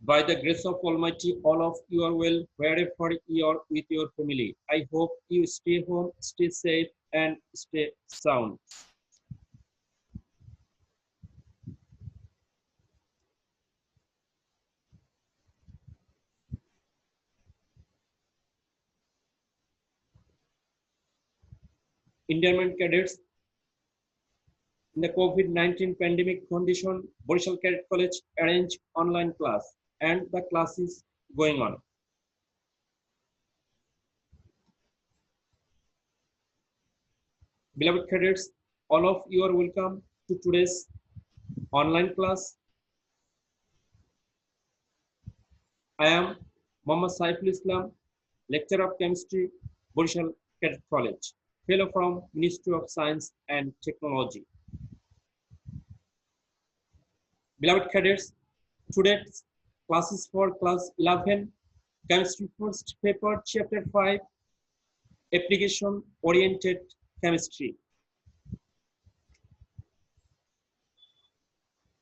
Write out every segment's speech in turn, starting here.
By the grace of Almighty, all of you are well wherever you are with your family. I hope you stay home, stay safe, and stay sound. Indian cadets, in the COVID-19 pandemic condition, Borishal Cadet College arranged online class, and the class is going on. Beloved cadets, all of you are welcome to today's online class. I am Muhammad Saiful Islam, lecturer of chemistry, Borishal Cadet College, fellow from Ministry of Science and Technology. Beloved cadets, today's class is for class 11, chemistry first paper, chapter 5, application oriented chemistry.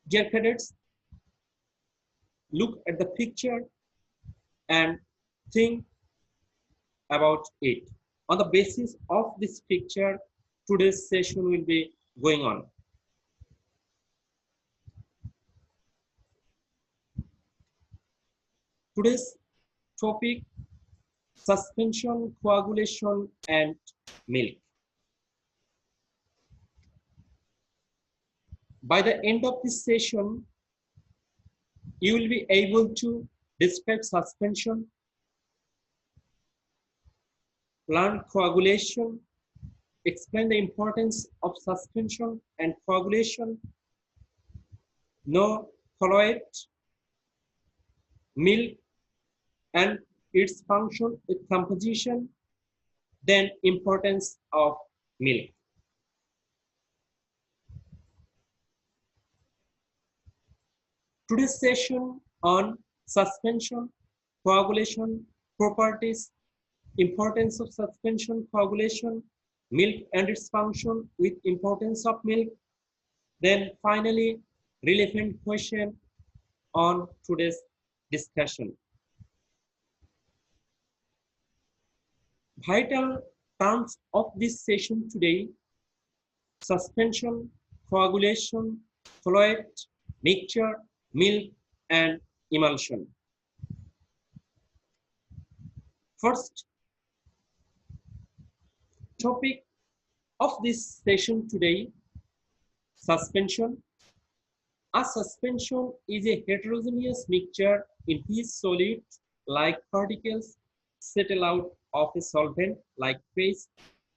Dear cadets, look at the picture and think about it. On the basis of this picture, today's session will be going on. Today's topic, suspension, coagulation, and milk. By the end of this session, you will be able to describe suspension, learn coagulation, explain the importance of suspension and coagulation, know colloid, milk, and its function with composition, then importance of milk. Today's session on suspension, coagulation, properties, importance of suspension, coagulation, milk and its function with importance of milk, then finally relevant question on today's discussion. Vital terms of this session today: suspension, coagulation, colloid, mixture, milk, and emulsion. First topic of this session today, suspension. A suspension is a heterogeneous mixture in which solid-like particles settle out of a solvent like phase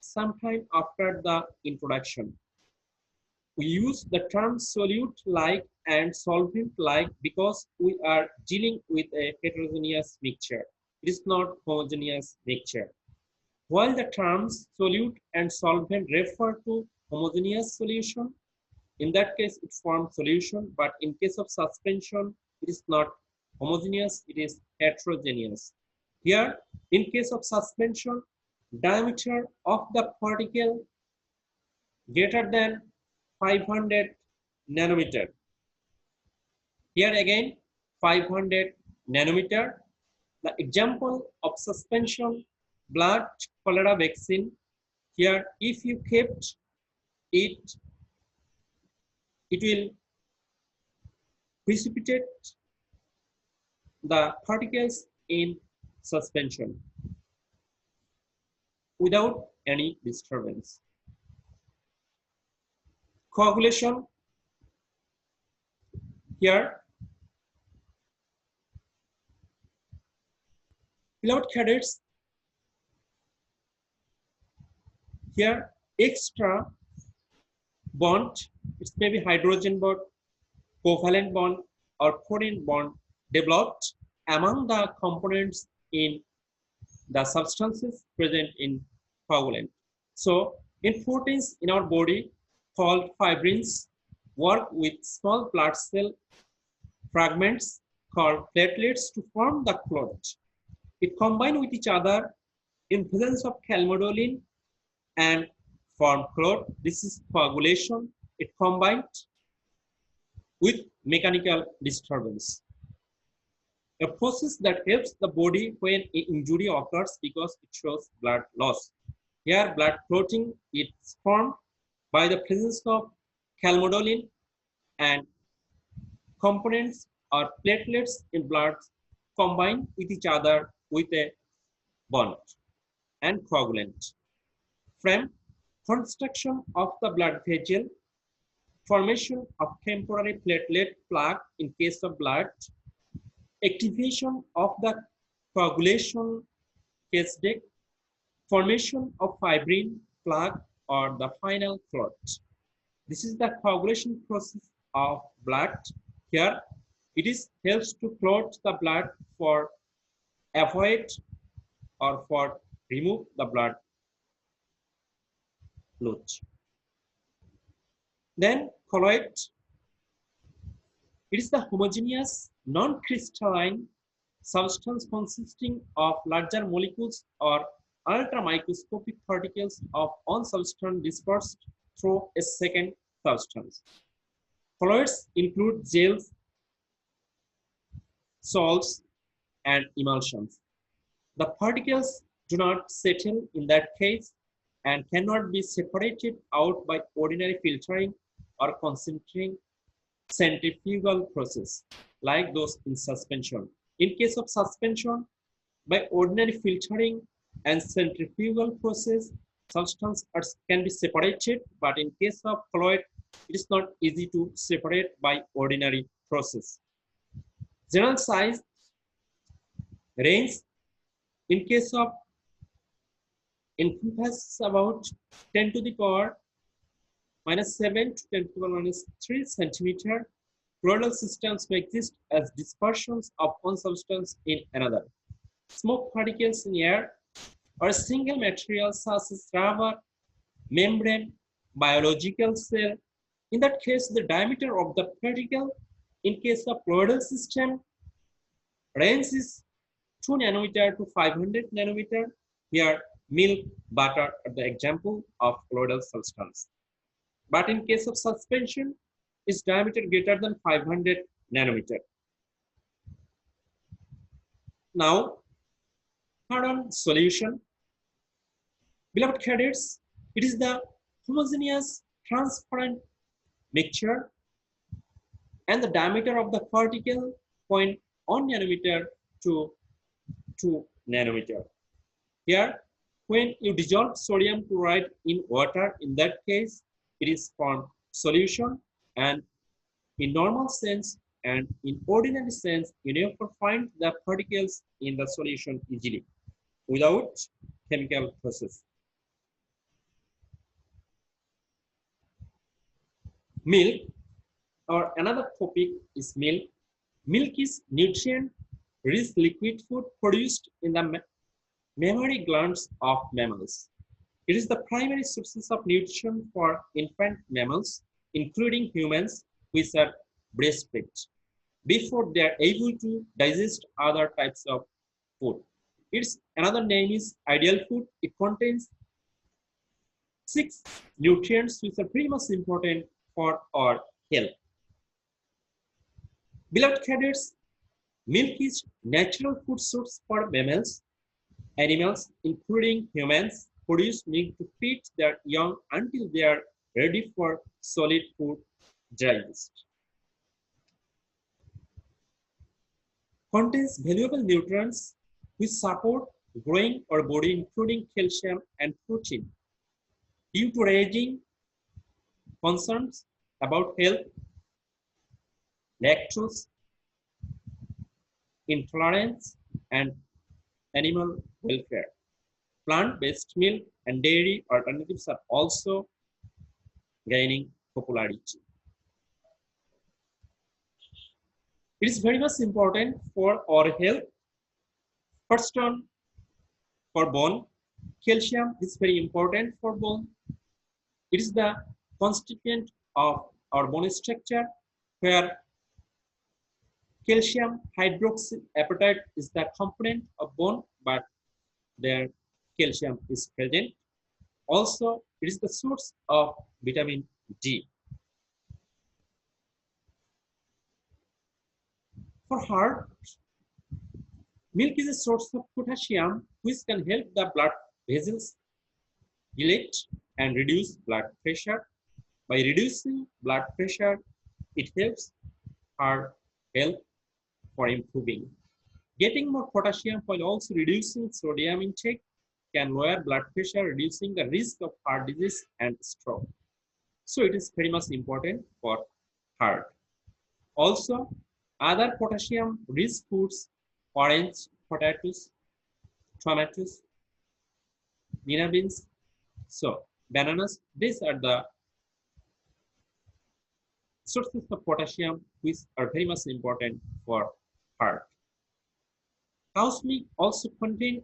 sometime after the introduction. We use the term solute-like and solvent-like because we are dealing with a heterogeneous mixture. It is not homogeneous mixture. While the terms solute and solvent refer to homogeneous solution, in that case it forms solution, but in case of suspension, it is not homogeneous, it is heterogeneous. Here, in case of suspension, diameter of the particle greater than 500 nanometer. Here again, 500 nanometer. The example of suspension, blood cholera vaccine. Here, if you kept it, it will precipitate the particles in suspension without any disturbance. Coagulation. Here, beloved cadets, here extra bond, it may be hydrogen bond, covalent bond, or covalent bond developed among the components in the substances present in coagulant. So, proteins in our body called fibrins work with small blood cell fragments called platelets to form the clot. It combines with each other in presence of calmodulin and form clot. This is coagulation. It combined with mechanical disturbance. a process that helps the body when an injury occurs because it shows blood loss. Here, blood clotting is formed by the presence of calmodulin and components or platelets in blood combine with each other with a bond and coagulant. From construction of the blood vessel, formation of temporary platelet plaque in case of blood, activation of the coagulation cascade, formation of fibrin plaque or the final clot. This is the coagulation process of blood. Here, it is helps to clot the blood for avoid or for remove the blood loot. Then colloid, it is the homogeneous non-crystalline substance consisting of larger molecules or ultramicroscopic particles of one substance dispersed through a second substance. Colloids include gels, salts, and emulsions. The particles do not settle in that case and cannot be separated out by ordinary filtering or concentrating centrifugal process like those in suspension. In case of suspension, by ordinary filtering and centrifugal process, can be separated, but in case of colloid, it is not easy to separate by ordinary process. General size range in case of encompasses about 10 to the power minus 7 to 10 to the power minus 3 centimeter. Colloidal systems may exist as dispersions of one substance in another. Smoke particles in air or a single material such as rubber, membrane, biological cell. In that case, the diameter of the particle in case of colloidal system range is 2 nanometer to 500 nanometer. Here, milk, butter are the example of colloidal substance. But in case of suspension, its diameter greater than 500 nanometer. Now, third solution. Beloved cadets, it is the homogeneous transparent mixture and the diameter of the particle 0.1 nanometer to 2 nanometer. Here, when you dissolve sodium chloride in water, in that case, it is formed solution, and in normal sense and in ordinary sense, you never find the particles in the solution easily without chemical process. Milk, or another topic is milk. Milk is nutrient-rich liquid food produced in the mammary glands of mammals. It is the primary source of nutrition for infant mammals, including humans, which are breastfed, before they are able to digest other types of food. Its another name is ideal food. It contains 6 nutrients which are pretty much important for our health. Beloved cadets, milk is natural food source for mammals. Animals, including humans, produce milk to feed their young until they are ready for solid food digest. Contains valuable nutrients which support growing our body, including calcium and protein. Due to raising concerns about health, lactose intolerance, and animal welfare, plant-based milk and dairy alternatives are also gaining popularity. It is very much important for our health. First on, for bone, calcium is very important for bone. It is the constituent of our bone structure, where calcium hydroxyapatite is the component of bone, but there calcium is present. Also, it is the source of vitamin D. For heart, Milk is a source of potassium which can help the blood vessels dilate and reduce blood pressure. By reducing blood pressure, it helps heart health for improving. Getting more potassium while also reducing sodium intake can lower blood pressure, reducing the risk of heart disease and stroke. So it is very much important for heart. Also, other potassium-rich foods, orange, potatoes, tomatoes, banana beans, so bananas, these are the sources of potassium which are very much important for heart. Cow's milk also contains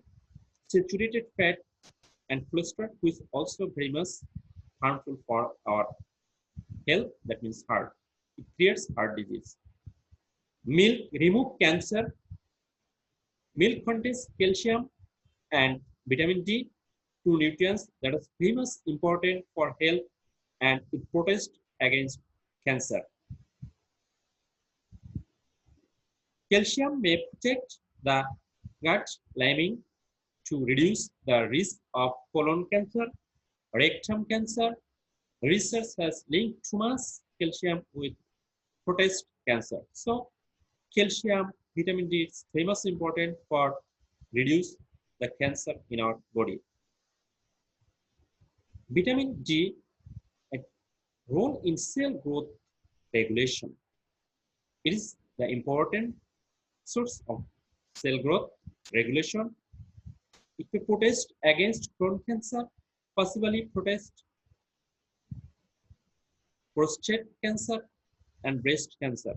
saturated fat and cholesterol, which is also very much harmful for our health, that means heart. It creates heart disease. Milk remove cancer. Milk contains calcium and vitamin D, two nutrients that are very much important for health, and it protects against cancer. Calcium may protect the gut lining to reduce the risk of colon cancer, rectum cancer. Research has linked too much calcium with prostate cancer. So calcium, vitamin D is very much important for reduce the cancer in our body. Vitamin D, a role in cell growth regulation. It is the important source of cell growth regulation. It may protect against colon cancer, possibly protect prostate cancer and breast cancer.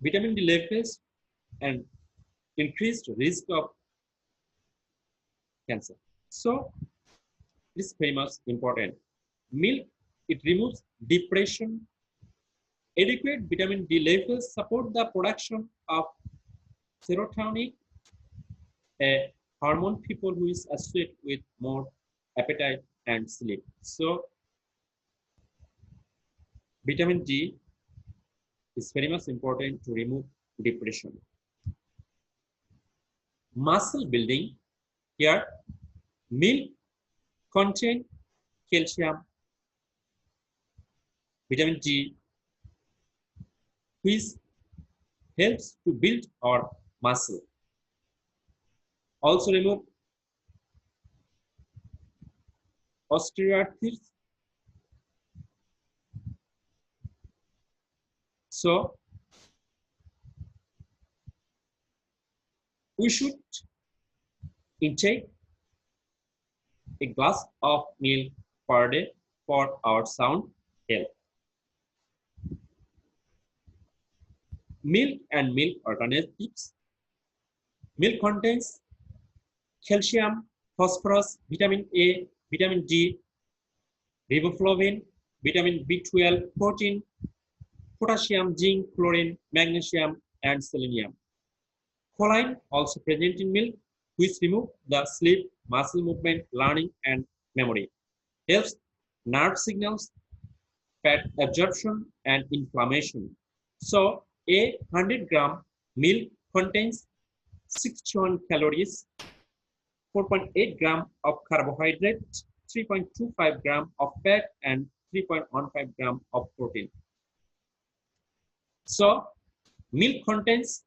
Vitamin D levels and increased risk of cancer. So this is very much important. Milk, it removes depression. Adequate vitamin D levels support the production of serotonin, a hormone people who is associated with more appetite and sleep. So vitamin D is very much important to remove depression. Muscle building, here milk contain calcium, vitamin D, which helps to build our muscle. Also remove osteoarthritis. So we should intake a glass of milk per day for our sound health. Milk and milk alternatives. Milk contains calcium, phosphorus, vitamin A, vitamin D, riboflavin, vitamin B12, protein, potassium, zinc, chlorine, magnesium, and selenium. Choline also present in milk, which remove the sleep, muscle movement, learning, and memory. Helps nerve signals, fat absorption, and inflammation. So, a 100-gram milk contains 61 calories, 4.8 gram of carbohydrate, 3.25 gram of fat, and 3.15 gram of protein. So, milk contains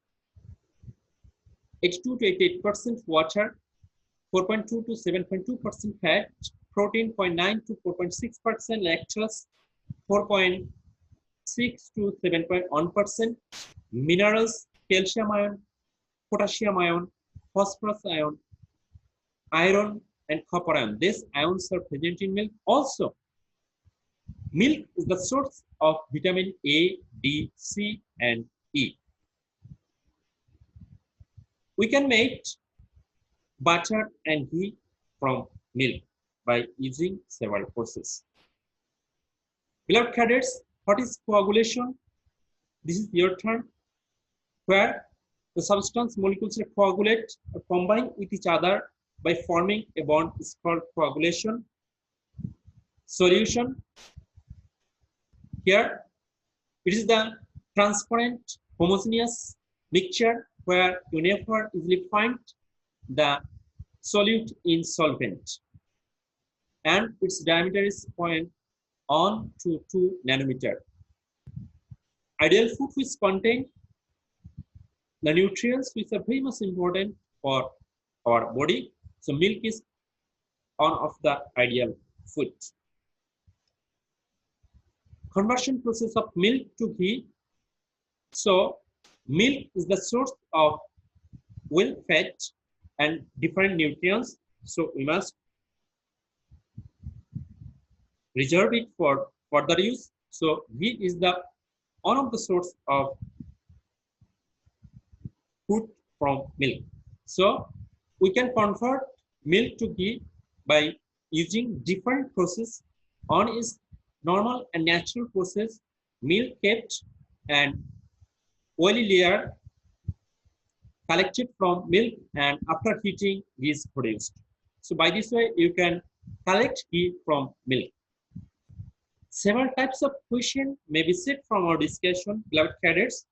82 to 88% water, 4.2 to 7.2% fat, protein 0.9 to 4.6%, lactose 4.6 to 7.1%, minerals, calcium ion, potassium ion, phosphorus ion, iron, and copper ion. These ions are present in milk. Also, milk is the source of vitamin A, D, C, and E. We can make butter and ghee from milk by using several processes. Beloved cadets, what is coagulation? This is your term, where the substance molecules coagulate or combine with each other by forming a bond is called coagulation. Solution, here it is the transparent homogeneous mixture where you never easily find the solute in solvent, and its diameter is 0.1 to 2 nanometer. Ideal food which contain the nutrients which are very much important for our body. So milk is one of the ideal food. Conversion process of milk to ghee. So milk is the source of well fat and different nutrients. So we must reserve it for further use. So ghee is the one of the source of food from milk. So we can convert milk to ghee by using different process. One is normal and natural process, milk kept and oily layer collected from milk, and after heating ghee is produced. So by this way you can collect ghee from milk. Several types of question may be set from our discussion, beloved cadets.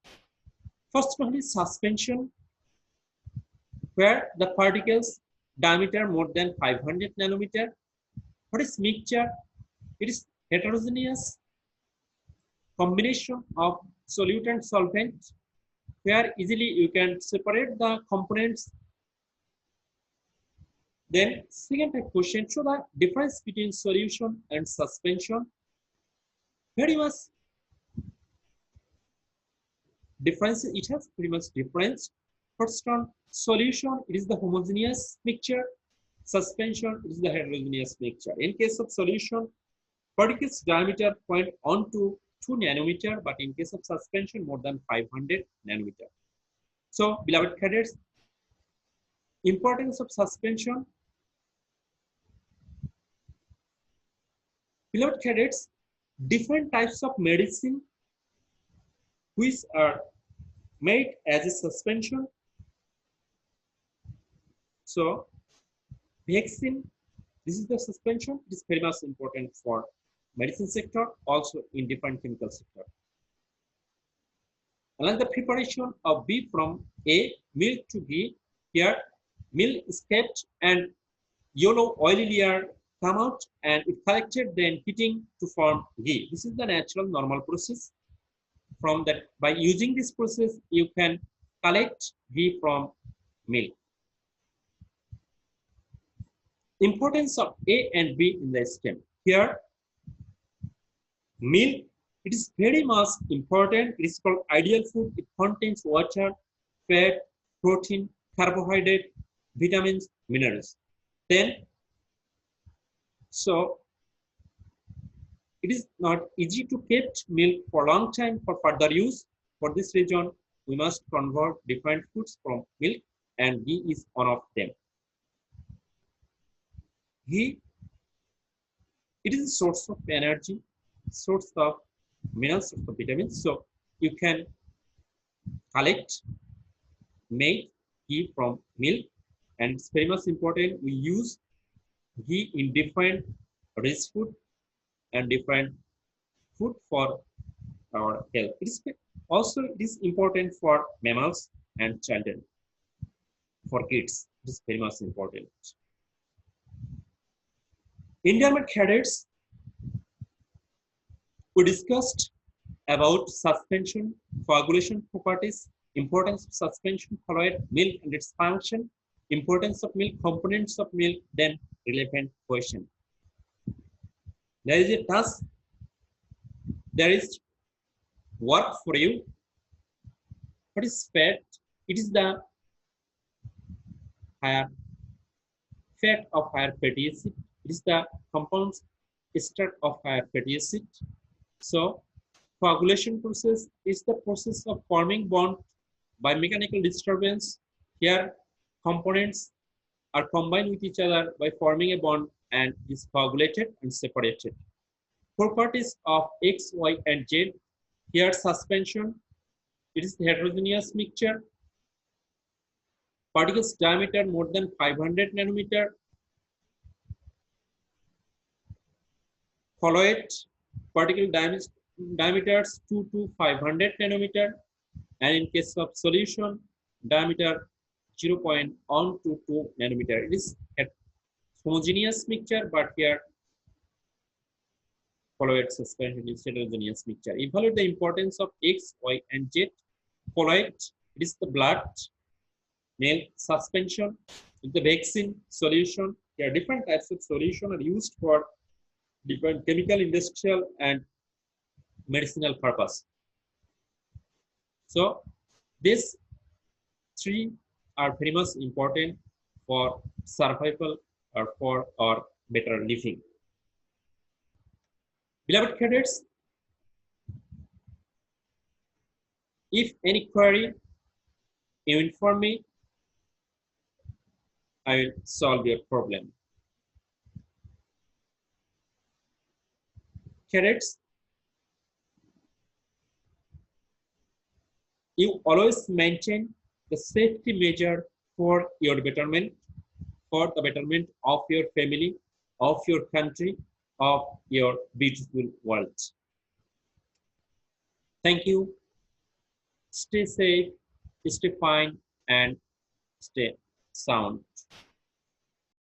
First one is suspension, where the particles diameter more than 500 nanometer. What is mixture? It is heterogeneous combination of solute and solvent, where easily you can separate the components. Then second type question, show the difference between solution and suspension. Very much difference, it has pretty much difference. First one, solution, it is the homogeneous mixture. Suspension, it is the heterogeneous mixture. In case of solution, particles diameter 0.1 to 2 nanometer, but in case of suspension, more than 500 nanometer. So, beloved cadets, importance of suspension. Beloved cadets, different types of medicine which are made as a suspension. So, vaccine, this is the suspension. It is very much important for medicine sector, also in different chemical sector. Along the preparation of B from A, milk to ghee, here milk is kept and yellow oily layer come out and it collected, then heating to form ghee. This is the natural normal process. From that, by using this process, you can collect ghee from milk. Importance of A and B in the stem. Here, milk, it is very much important. It is called ideal food. It contains water, fat, protein, carbohydrate, vitamins, minerals. Then, so it is not easy to keep milk for a long time for further use. For this reason, we must convert different foods from milk, and ghee is one of them. Ghee, it is a source of energy, source of minerals, source of vitamins. So you can collect, make ghee from milk, and it's very much important. We use ghee in different rich food and different food for our health. It is also, it is important for mammals and children. For kids, it is very much important. Indian cadets, we discussed about suspension, coagulation properties, importance of suspension, colloid, milk and its function, importance of milk, components of milk, then relevant question. There is a task, there is work for you. What is fat? It is the higher fat of higher fatty acid. It is the compounds ester of higher fatty acid. So, coagulation process is the process of forming bond by mechanical disturbance. Here, components are combined with each other by forming a bond and is coagulated and separated. Properties of X, Y, and Z. Here, suspension. It is the heterogeneous mixture. Particles diameter more than 500 nanometer. Colloid, particle diameters 2 to 500 nanometer. And in case of solution, diameter 0.122 nanometer. It is a homogeneous mixture, but here colloid suspension is heterogeneous mixture. Evaluate the importance of X, Y, and Z. Colloid, it is the blood, milk suspension, the vaccine solution. There are different types of solution are used for different chemical, industrial, and medicinal purpose. So these three are very much important for survival or for our better living. Beloved cadets, if any query, you inform me, I will solve your problem. Cadets, you always maintain the safety measure for your betterment, for the betterment of your family, of your country, of your beautiful world. Thank you. Stay safe, stay fine, and stay sound.